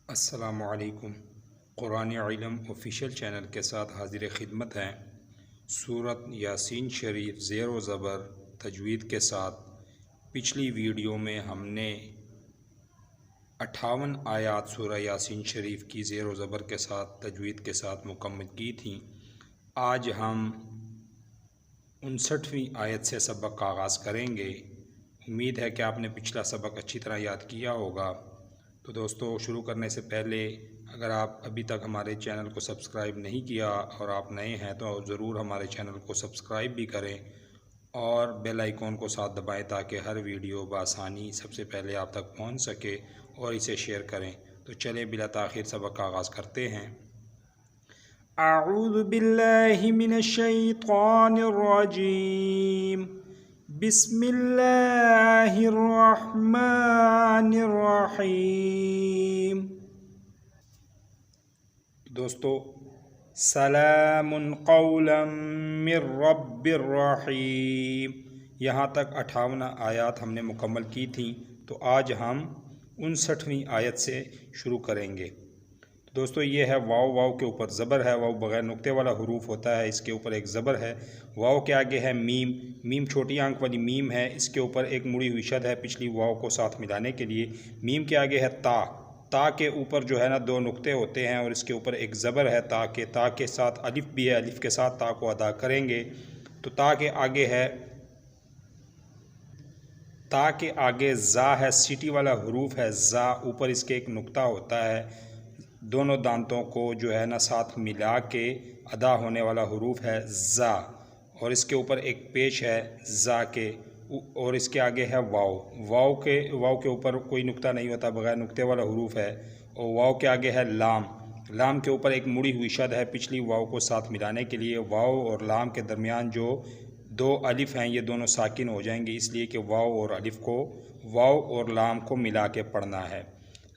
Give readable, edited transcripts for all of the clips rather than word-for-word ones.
अस्सलामुअलैकुम। कुरान इल्म official channel के साथ हाजिर खिदमत हैं। सूरत यासीन शरीफ ज़ेर व ज़बर तजवीद के साथ पिछली वीडियो में हमने 58 आयात सूरह यासीन शरीफ की ज़ेर व ज़बर के साथ तजवीद के साथ मुकम्मल की थी। आज हम 59वीं आयत से सबक का आगाज़ करेंगे। उम्मीद है कि आपने पिछला सबक अच्छी तरह याद किया होगा। तो दोस्तों, शुरू करने से पहले अगर आप अभी तक हमारे चैनल को सब्सक्राइब नहीं किया और आप नए हैं तो ज़रूर हमारे चैनल को सब्सक्राइब भी करें और बेल आइकॉन को साथ दबाएं ताकि हर वीडियो बआसानी सबसे पहले आप तक पहुंच सके और इसे शेयर करें। तो चलें बिला ताख़ीर सबक का आगाज़ करते हैं। अऊज़ु बिल्लाहि मिनश शैतानिर रजीम। बिस्मिल्लाहिर रहमानिर रहीम। दोस्तों, सलामुन क़ौलन मिर रब्बिर रहीम, यहाँ तक 58 आयत हमने मुकम्मल की थी। तो आज हम 59वीं आयत से शुरू करेंगे। दोस्तों, ये है वाव। वाव के ऊपर ज़बर है। वाव बग़ैर नुक्ते वाला हुरूफ होता है। इसके ऊपर एक ज़बर है। वाव के आगे है मीम। मीम छोटी आंख वाली मीम है। इसके ऊपर एक मुड़ी हुई शद है पिछली वाव को साथ मिलाने के लिए। मीम के आगे है ता। ता के ऊपर जो है ना दो नुक्ते होते हैं और इसके ऊपर एक ज़बर है ता के साथ अलिफ भी है। अलिफ के साथ ता को अदा करेंगे। तो ता के आगे ज़ा है। सीटी वाला हुरूफ है ज़ा। ऊपर इसके एक नुक्ता होता है। दोनों दांतों को जो है ना साथ मिला के अदा होने वाला हुरूफ है ज़ा। और इसके ऊपर एक पेश है ज़ा के और इसके आगे है वाव। वाव के ऊपर कोई नुक्ता नहीं होता, बगैर नुक्ते वाला हुरूफ है। और वाव के आगे है लाम। लाम के ऊपर एक मुड़ी हुई शद है पिछली वाव को साथ मिलाने के लिए। वाव और लाम के दरमियान जो दो अलिफ हैं ये दोनों साकिन हो जाएंगे, इसलिए कि वाव और लाम को मिला के पढ़ना है।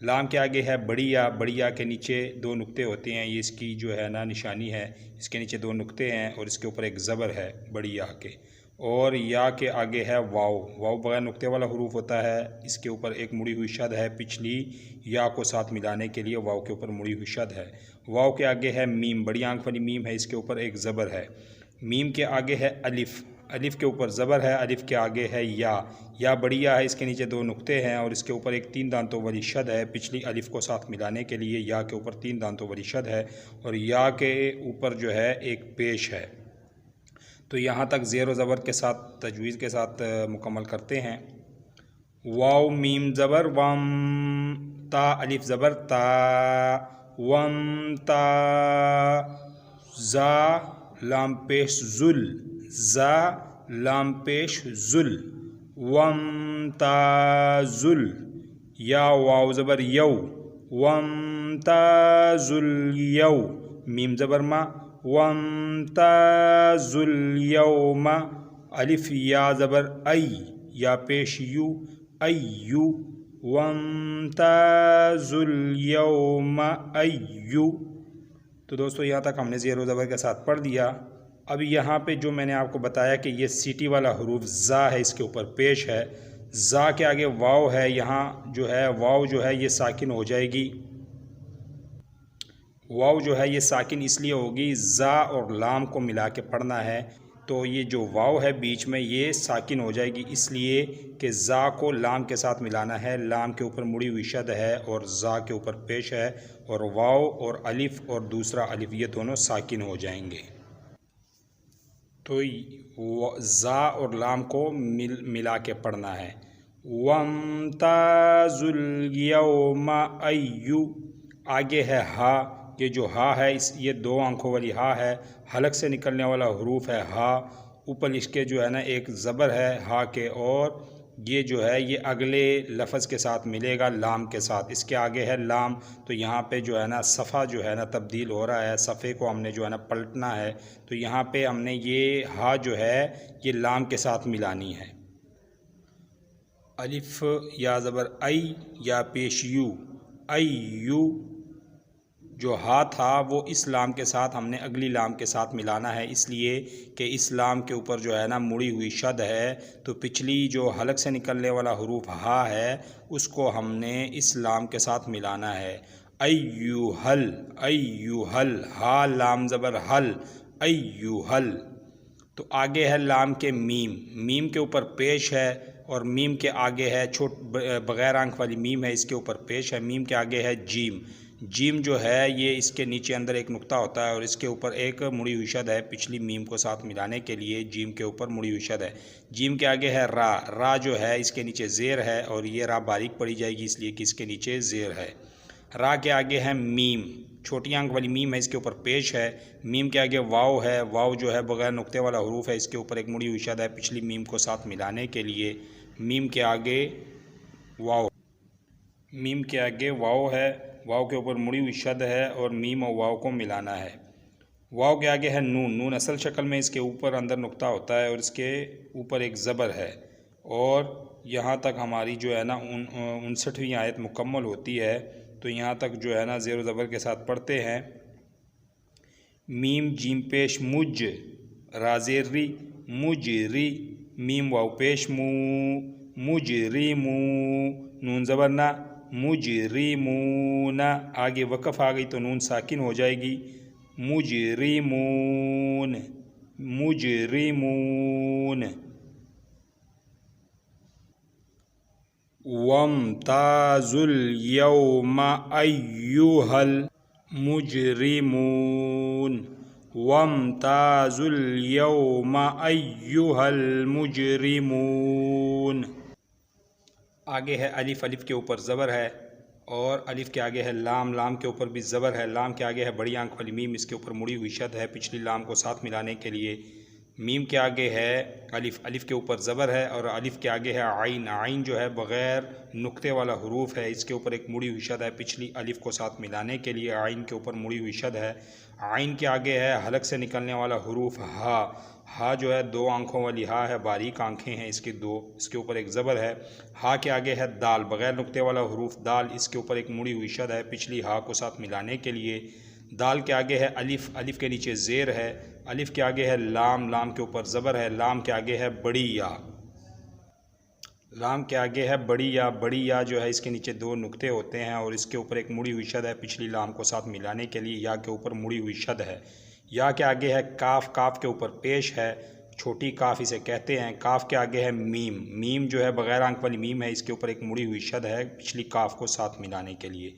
लाम के आगे है बड़ी या। बड़ी या के नीचे दो नुक्ते होते हैं। ये इसकी जो है ना निशानी है। इसके नीचे दो नुक्ते हैं और इसके ऊपर एक ज़बर है बड़ी या के। और या के आगे है वाव। वाव बगैर नुक्ते वाला हुरूफ होता है। इसके ऊपर एक मुड़ी हुई शद है पिछली या को साथ मिलाने के लिए। वाव के ऊपर मुड़ी हुई शद है। वाव के आगे है मीम। बड़ी आंख वाली मीम है। इसके ऊपर एक ज़बर है। मीम के आगे है अलिफ़। अलिफ़ के ऊपर ज़बर है। अलिफ़ के आगे है या बड़ी या है। इसके नीचे दो नुक्ते हैं और इसके ऊपर एक 3 दांतों वाली शद है पिछली अलिफ़ को साथ मिलाने के लिए। या के ऊपर 3 दांतों वाली शद है और या के ऊपर जो है एक पेश है। तो यहाँ तक ज़ेर व ज़बर के साथ तजवीज़ के साथ मुकम्मल करते हैं। वाव मीम ज़बर वम, ता अलिफ़ ज़बर ता, वम ता, ज़ा लाम पेश ज़ुल, ज़ा लाम पेश ज़ुल, वम ताज़ुल। या वाव ज़बर यौ, वम ताज़ुल यौ। मीम ज़बर मा, वम ताज़ुल यौमा। अलिफ या ज़बर ऐ, या पेश यू, अय्यु, वम ताज़ुल यौमा अय्यु। तो दोस्तों, यहाँ तक हमने ज़ेर व ज़बर के साथ पढ़ दिया। अब यहाँ पे जो मैंने आपको बताया कि ये सीटी वाला हुरूफ ज़ा है, इसके ऊपर पेश है। ज़ा के आगे वाव है। यहाँ जो है वाव जो है ये साकिन हो जाएगी। वाव जो है ये साकिन इसलिए होगी ज़ा और लाम को मिला के पढ़ना है। तो ये जो वाव है बीच में ये साकिन हो जाएगी, इसलिए कि ज़ा को लाम के साथ मिलाना है। लाम के ऊपर मुड़ी हुई शद है और ज़ा के ऊपर पेश है और वाव और अलिफ़ और दूसरा अलिफ़ ये दोनों साकिन हो जाएंगे। तो ज़ा और लाम को मिला के पढ़ना है। वम्ताज़ुल यौमा अय्यु। आगे है हा। ये जो हा है ये 2 आंखों वाली हा है। हलक से निकलने वाला हुरूफ है हा। ऊपर इसके जो है ना एक ज़बर है हा के और ये जो है ये अगले लफ्ज़ के साथ मिलेगा लाम के साथ। इसके आगे है लाम। तो यहाँ पे जो है ना सफ़ा जो है ना तब्दील हो रहा है। सफ़े को हमने जो है ना पलटना है। तो यहाँ पे हमने ये हा जो है ये लाम के साथ मिलानी है। अलिफ़ या ज़बर आई या पेश यू, अय्यू। जो हा था वो इस लाम के साथ हमने अगली लाम के साथ मिलाना है, इसलिए कि इस लाम के ऊपर जो है ना मुड़ी हुई शद है। तो पिछली जो हलक से निकलने वाला हुरूफ हा है उसको हमने इस लाम के साथ मिलाना है। अय्युहल, अय्युहल, हा लाम ज़बर हल, अय्युहल। तो आगे है लाम के मीम, मीम के ऊपर पेश है और मीम के आगे है बग़ैर आंख वाली मीम है, इसके ऊपर पेश है। मीम के आगे है जीम, जीम जो है ये इसके नीचे अंदर एक नुक्ता होता है और इसके ऊपर एक मुड़ी हुई शद है पिछली मीम को साथ मिलाने के लिए, जीम के ऊपर मुड़ी हुई शद है। जीम के आगे है रा, रा जो है इसके नीचे ज़ेर है और ये रा बारीक पड़ी जाएगी इसलिए कि इसके नीचे ज़ेर है। रा के आगे है मीम, छोटी आंख वाली मीम है, इसके ऊपर पेश है। मीम के आगे वाव है, वाव जो है बग़ैर नुक्ते वाला हरूफ है, इसके ऊपर एक मुड़ी हुई शद है पिछली मीम को साथ मिलाने के लिए। मीम के आगे वाव, मीम के आगे वाव है, वाव के ऊपर मुड़ी हुई शद है और मीम और वाव को मिलाना है। वाव के आगे है नून, नून असल शक्ल में इसके ऊपर अंदर नुक्ता होता है और इसके ऊपर एक ज़बर है। और यहाँ तक हमारी जो है ना 59वीं आयत मुकम्मल होती है। तो यहाँ तक जो है ना ज़ेर ज़बर के साथ पढ़ते हैं। मीम जीम पेश मुज, राज़ेर री, मुजरी, मीम वाव पेश मू, मुजरी मू, नून ज़बर ना, मुजरिमून। आगे वक़फ़ आ गई तो नून साकिन हो जाएगी, मुजरिमून, मुजरिमून। वम्ताज़ुल यौमा अय्युहल मुजरिमून, वम्ताज़ुल यौमा अय्युहल मुजरिमून। आगे है अलिफ़, अलिफ़ के ऊपर ज़बर है और अलिफ़ के आगे है लाम, लाम के ऊपर भी ज़बर है। लाम के आगे है बड़ी आंख वाली मीम, इसके ऊपर मुड़ी हुई शद है पिछली लाम को साथ मिलाने के लिए। मीम के आगे है अलिफ़, अलिफ़ के ऊपर ज़बर है और अलिफ़ के आगे है आइन, आइन जो है बग़ैर नुक्ते वाला हरूफ है, इसके ऊपर एक मुड़ी हुई शद है पिछली अलिफ़ को साथ मिलाने के लिए। आइन के ऊपर मुड़ी हुई शद है। आइन के आगे है हलक से निकलने वाला हरूफ हा, हा जो है दो आंखों वाली हा है, बारीक आंखें हैं इसकी दो, इसके ऊपर एक ज़बर है। हा के आगे है दाल, बग़ैर नुक्ते वाला हरूफ दाल, इसके ऊपर एक मुड़ी हुई शद है पिछली हा को साथ मिलाने के लिए। दाल के आगे है अलिफ़, अलिफ़ के नीचे ज़ेर है। अलिफ़ के आगे है लाम, लाम के ऊपर ज़बर है। लाम के आगे है बड़ी या, लाम के आगे है बड़ी या, बड़ी या जो है इसके नीचे दो नुक्ते होते हैं और इसके ऊपर एक मुड़ी हुई शद है पिछली लाम को साथ मिलाने के लिए। या के ऊपर मुड़ी हुई शद है। या के आगे है काफ, काफ के ऊपर पेश है, छोटी काफ इसे कहते हैं। काफ के आगे है मीम, मीम जो है बग़ैर आंख वाली मीम है, इसके ऊपर एक मुड़ी हुई शद है पिछली काफ को साथ मिलाने के लिए।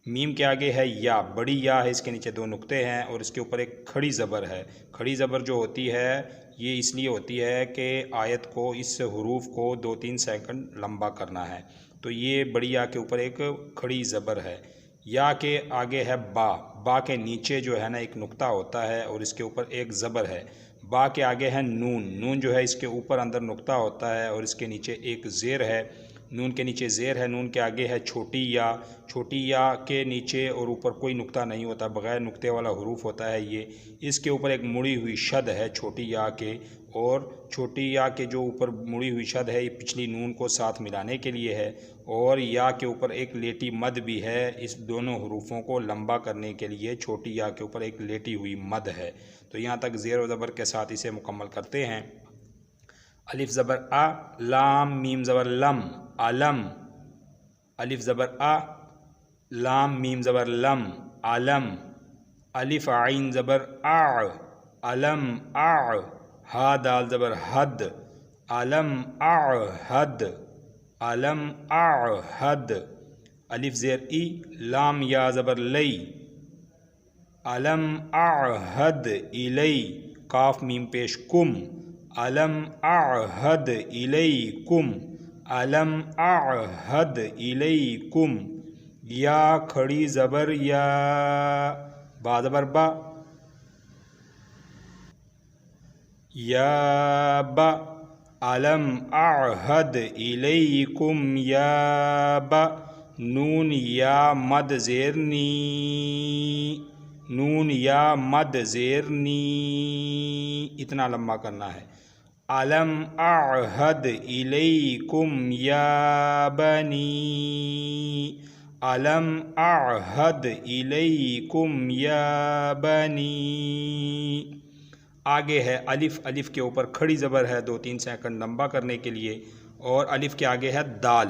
मीम के आगे है या, बड़ी या है, इसके नीचे दो नुक्ते हैं और इसके ऊपर एक खड़ी ज़बर है। खड़ी ज़बर जो होती है ये इसलिए होती है कि आयत को, इस हरूफ को 2-3 सेकंड लंबा करना है। तो ये बड़ी या के ऊपर एक खड़ी ज़बर है। या के आगे है बा, बा के नीचे जो है ना एक नुक्ता होता है और इसके ऊपर एक ज़बर है। बा के आगे है नून, नून जो है इसके ऊपर अंदर नुक्ता होता है और इसके नीचे एक ज़ेर है। नून के नीचे ज़ेर है। नून के आगे है छोटी या, छोटी या के नीचे और ऊपर कोई नुक्ता नहीं होता, बग़ैर नुक्ते वाला हरूफ होता है ये। इसके ऊपर एक मुड़ी हुई शद है छोटी या के, और छोटी या के जो ऊपर मुड़ी हुई शद है ये पिछली नून को साथ मिलाने के लिए है। और या के ऊपर एक लेटी मद भी है, इस दोनों हरूफों को लंबा करने के लिए छोटी या के ऊपर एक लेटी हुई मद है। तो यहाँ तक ज़ेर व ज़बर के साथ इसे मुकम्मल करते हैं। अलिफ ज़बर आ, लाम मीम ज़बर लम, अलम। अलिफ ज़बर आ, लाम मीम ज़बर लम, अलम। अलिफ आइन ज़बर आ, अलम आ। हा दाल ज़बर हद, अलम आ हद, अलम आ हद। अलिफ ज़ेर ई, लाम या ज़बर लई, अलम आ हद इलई। काफ मीम पेश कुम, अलम अअहद इलैकुम, अलम अअहद इलैकुम। या खड़ी ज़बर या, बा ज़बर बा, या बा। अलम अअहद इलैकुम या बा। नून या मद ज़ेर नी, नून या मद ज़ेर नी, इतना लंबा करना है। अलम अअहद इलैकुम या बनी, अलम अअहद इलैकुम या बनी। आगे है अलिफ़, अलिफ़ के ऊपर खड़ी ज़बर है 2-3 सेकंड लंबा करने के लिए। और अलिफ़ के आगे है दाल,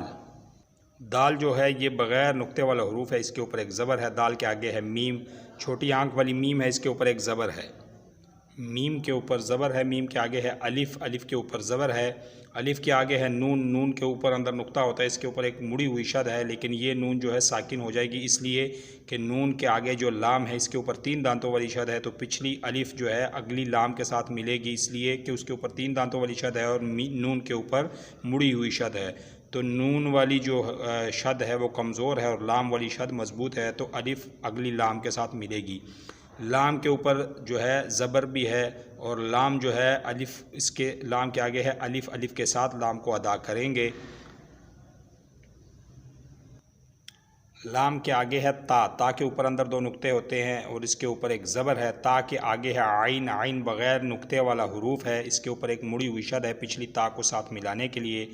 दाल जो है ये बग़ैर नुक्ते वाला हरूफ है, इसके ऊपर एक ज़बर है। दाल के आगे है मीम, छोटी आंख वाली मीम है, इसके ऊपर एक ज़बर है। मीम के ऊपर ज़बर है, मीम के आगे है अलिफ़, अलिफ़ के ऊपर ज़बर है। अलिफ़ के आगे है नून, नून के ऊपर अंदर नुक्ता होता है, इसके ऊपर एक मुड़ी हुई शद है, लेकिन ये नून जो है साकिन हो जाएगी, इसलिए कि नून के आगे जो लाम है इसके ऊपर 3 दांतों वाली शद है, तो पिछली अलिफ़ जो है अगली लाम के साथ मिलेगी, इसलिए कि उसके ऊपर 3 दांतों वाली शद है और नून के ऊपर मुड़ी हुई शद है। तो नून वाली जो शद है वो कमज़ोर है और लाम वाली शद मज़बूत है, तो अलिफ़ अगली लाम के साथ मिलेगी। लाम के ऊपर जो है ज़बर भी है और लाम जो है अलिफ़, इसके लाम के आगे है अलिफ़, अलिफ़ के साथ लाम को अदा करेंगे। लाम के आगे है ता, ता के ऊपर अंदर 2 नुक्ते होते हैं और इसके ऊपर एक ज़बर है। ता के आगे है आइन, आइन बग़ैर नुक्ते वाला हरूफ है, इसके ऊपर एक मुड़ी हुई शद है पिछली ता को साथ मिलाने के लिए।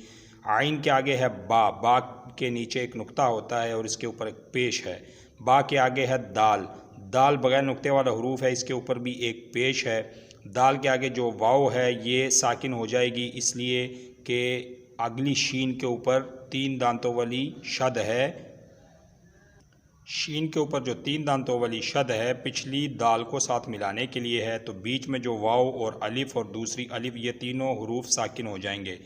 आइन के आगे है बा, बा के नीचे एक नुक्ता होता है और इसके ऊपर एक पेश है। बा के आगे है दाल, दाल बग़ैर नुक्ते वाला हरूफ है, इसके ऊपर भी एक पेश है। दाल के आगे जो वाव है ये साकिन हो जाएगी, इसलिए कि अगली शीन के ऊपर 3 दांतों वाली शद है। शीन के ऊपर जो 3 दांतों वाली शद है पिछली दाल को साथ मिलाने के लिए है, तो बीच में जो वाव और अलिफ़ और दूसरी अलिफ़ ये तीनों हरूफ साकिन हो जाएंगे।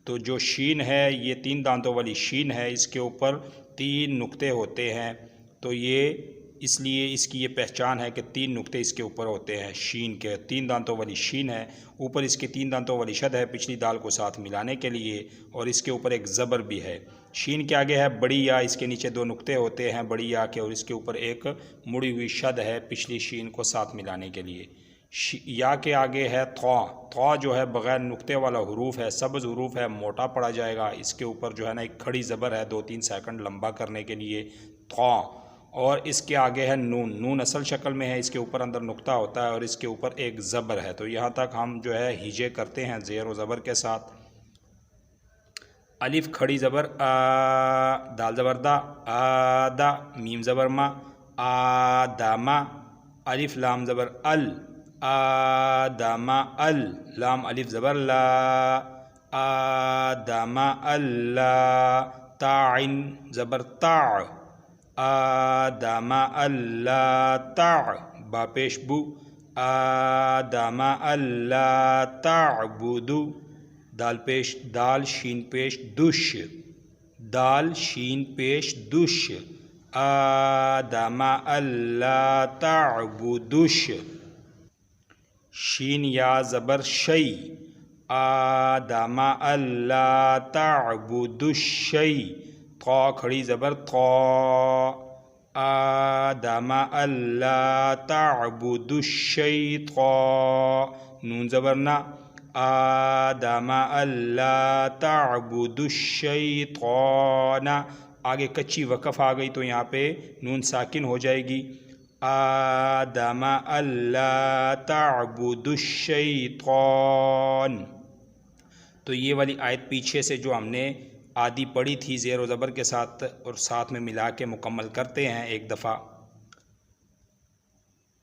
तो जो शीन है ये 3 दांतों वाली शीन है, इसके ऊपर 3 नुक्ते होते हैं, तो ये इसलिए इसकी ये पहचान है कि 3 नुक्ते इसके ऊपर होते हैं। शीन के 3 दांतों वाली शीन है, ऊपर इसके 3 दांतों वाली शद है पिछली दाल को साथ मिलाने के लिए और इसके ऊपर एक ज़बर भी है। शीन के आगे है बड़ी या, इसके नीचे 2 नुक्ते होते हैं बड़ी या के और इसके ऊपर एक मुड़ी हुई शद है पिछली शीन को साथ मिलाने के लिए। या के आगे है थौ, थौ जो है बग़ैर नुक्ते वाला हरूफ है, सब्ज़ हरूफ है, मोटा पड़ा जाएगा, इसके ऊपर जो है ना एक खड़ी ज़बर है 2-3 सेकंड लंबा करने के लिए थौ। और इसके आगे है नून, नून असल शक्ल में है, इसके ऊपर अंदर नुक्ता होता है और इसके ऊपर एक ज़बर है। तो यहाँ तक हम जो है हिजे करते हैं ज़ेर व ज़बर के साथ। अलिफ़ खड़ी ज़बर आ, दाल ज़बर दा, आदा, मीम ज़बर मा, आदामा, अलिफ़ लाम ज़बर अल, आदामा अल, लाम अलिफ़ ज़बर ला, आदामा अल्ला, ताइन ज़बर ता, आदामा अल्ला ता, बा पेश बु, आदामा अल्ला ताबुदु, दाल पेश दाल, शीन पेश दुश, दाल शीन पेश दुश, आदामा अल्ला ताबुदुश। शीन या ज़बर शई, आदामा अल्ला ताबुदुश शई, थौ खड़ी ज़बर थौ, आदामा अल्ला ताबुदुश शैतौ, नून ज़बर ना, आदामा अल्ला ताबुदुश शैतौना। आगे कच्ची वक़फ़ आ गई तो यहाँ पे नून साकिन हो जाएगी। आदामा अल्ला ताबुदुश शैतौन। तो ये वाली आयत पीछे से जो हमने आदि पढ़ी थी ज़ेर व ज़बर के साथ और साथ में मिला के मुकम्मल करते हैं एक दफ़ा।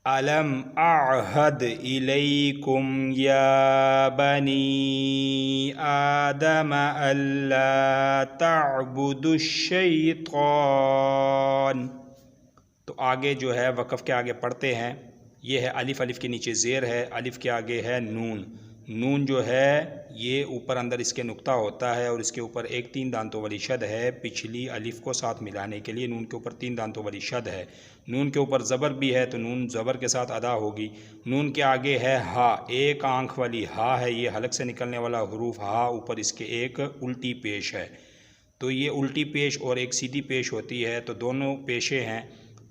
अलम अअहद इलैकुम या बनी आदम अल्ला तअबुदुश शैतान। तो आगे जो है वक़फ़ के आगे पढ़ते हैं, ये है अलिफ़, अलिफ़ के नीचे ज़ेर है, अलिफ़ के आगे है नून, नून जो है ये ऊपर अंदर इसके नुक्ता होता है और इसके ऊपर एक 3 दांतों वाली शद है पिछली अलिफ़ को साथ मिलाने के लिए। नून के ऊपर 3 दांतों वाली शद है, नून के ऊपर ज़बर भी है तो नून ज़बर के साथ अदा होगी। नून के आगे है हा, एक आँख वाली हा है, ये हलक से निकलने वाला हरूफ हा, ऊपर इसके एक उल्टी पेश है। तो ये उल्टी पेश और एक सीधी पेश होती है, तो दोनों पेशे हैं,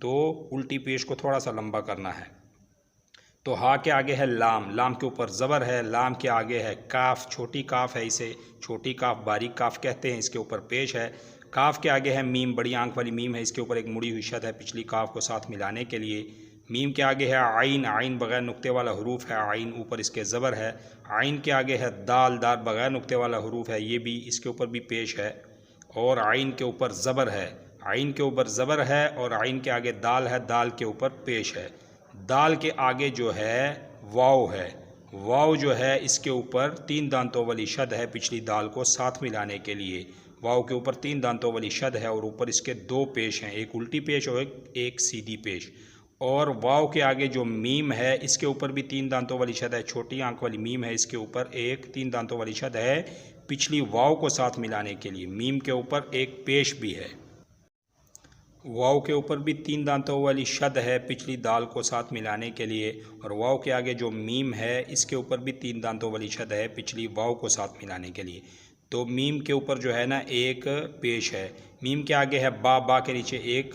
तो उल्टी पेश को थोड़ा सा लंबा करना है। तो हा के आगे है लाम, लाम के ऊपर ज़बर है, लाम के आगे है काफ, छोटी काफ है, इसे छोटी काफ बारीक काफ कहते हैं, इसके ऊपर पेश है। काफ के आगे है मीम, बड़ी आंख वाली मीम है, इसके ऊपर एक मुड़ी हुई शद है पिछली काफ को साथ मिलाने के लिए। मीम के आगे है आइन, आइन बग़ैर नुक्ते वाला हरूफ है, आइन ऊपर इसके ज़बर है। आइन के आगे है दाल, दाल बग़ैर नुक्ते वाला हरूफ है, ये भी इसके ऊपर भी पेश है। और आइन के ऊपर ज़बर है, आइन के ऊपर ज़बर है और आइन के आगे दाल है, दाल के ऊपर पेश है। दाल के आगे जो है वाव है, वाव जो है इसके ऊपर 3 दांतों वाली शद है पिछली दाल को साथ मिलाने के लिए। वाव के ऊपर 3 दांतों वाली शद है और ऊपर इसके 2 पेश हैं, एक उल्टी पेश और एक सीधी पेश। और वाव के आगे जो मीम है इसके ऊपर भी 3 दांतों वाली शद है, छोटी आंख वाली मीम है, इसके ऊपर एक 3 दांतों वाली शद है पिछली वाव को साथ मिलाने के लिए। मीम के ऊपर एक पेश भी है। वाव के ऊपर भी 3 दांतों वाली शद है पिछली दाल को साथ मिलाने के लिए। और वाव के आगे जो मीम है इसके ऊपर भी 3 दांतों वाली शद है पिछली वाव को साथ मिलाने के लिए। तो मीम के ऊपर जो है ना एक पेश है। मीम के आगे है बा, बा के नीचे एक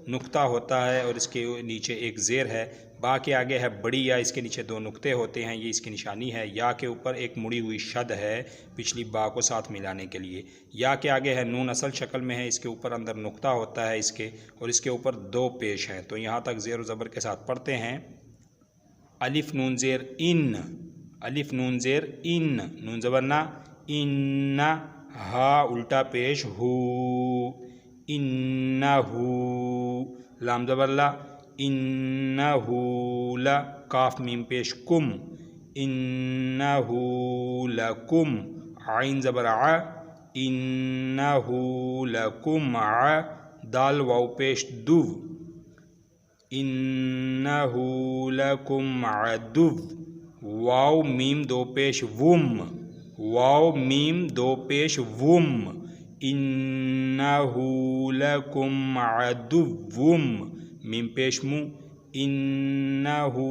नुक्ता होता है और इसके नीचे एक ज़ेर है। बा के आगे है बड़ी या, इसके नीचे 2 नुक्ते होते हैं, ये इसकी निशानी है। या के ऊपर एक मुड़ी हुई शद है पिछली बा को साथ मिलाने के लिए। या के आगे है नून, असल शक्ल में है, इसके ऊपर अंदर नुक्ता होता है इसके, और इसके ऊपर 2 पेश हैं। तो यहाँ तक ज़ेर ज़बर के साथ पढ़ते हैं। अलिफ नून ज़ेर इन, अलिफ नून ज़ेर इन, नून ज़बर ना, इन्ना, हा उल्टा पेश हु, इन्नहु, लाम ज़बर ला, इन्नहु ला, काफ मीम पेश कुम, इन्नहु लकुम, आइन ज़बर आ, इन्नहु लकुम आ, दाल वाव पेश दुव, इन्नहु लकुम अदुव, वाव मीम 2 पेश वुम, वाव मीम 2 पेश वुम, इन्नहु लकुम अदुव्वुम, मीम पेश मु, इन्नहु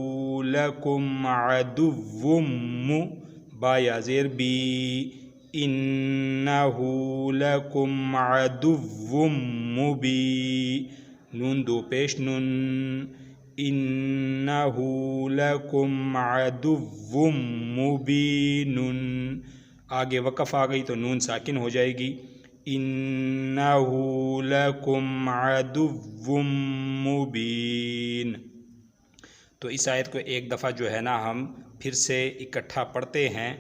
लकुम अदुव्वुम मु, बा या ज़ेर बी, इन्नहु लकुम अदुव्वुम मुबी, नून 2 पेश नुन, इन्नहु लकुम अदुव्वुम मुबीनुन। आगे वक़फ़ आ गई तो नून साकिन हो जाएगी। इन्नहु लकुम अदुव्वुम मुबीन। तो इस आयत को एक दफ़ा जो है ना हम फिर से इकट्ठा पढ़ते हैं।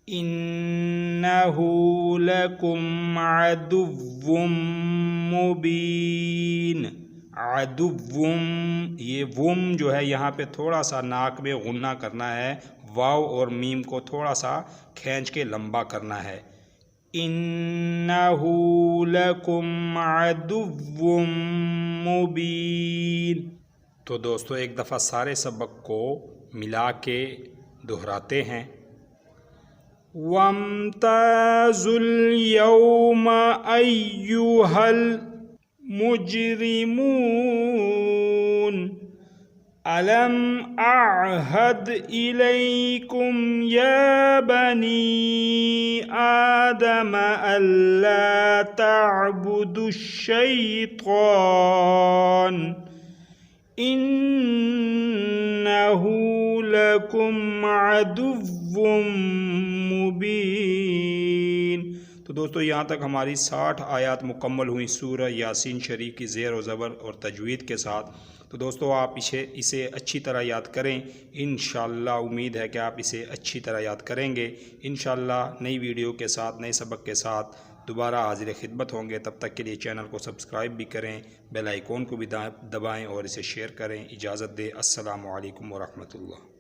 इन्नहु लकुम अदुव्वुम मुबीन। अदुव्वुम, ये वुम जो है यहाँ पे थोड़ा सा नाक में गुन्ना करना है, वाव और मीम को थोड़ा सा खींच के लंबा करना है। इन्नहु लकुम अदुव्वुम मुबीन। तो दोस्तों एक दफ़ा सारे सबक को मिला के दोहराते हैं। वम्ताजुल यौमा अय्युहल मुजरिमून अलम अअहद इलैकुम या बनी आदम अल्ला तअबुदुश शैतान इन्नहु लकुम अदुव्वुम मुबीन। तो दोस्तों यहाँ तक हमारी 60 आयत मुकम्मल हुई सूरह यासीन शरीफ की ज़ेर और ज़बर और तजवीद के साथ। तो दोस्तों आप इसे अच्छी तरह याद करें। इंशाअल्लाह उम्मीद है कि आप इसे अच्छी तरह याद करेंगे। इंशाअल्लाह नई वीडियो के साथ, नए सबक के साथ दोबारा हाजिर खिदमत होंगे। तब तक के लिए चैनल को सब्सक्राइब भी करें, बेल आइकॉन को भी दबाएँ और इसे शेयर करें। इजाज़त दें। अस्सलामु अलैकुम व रहमतुल्लाह।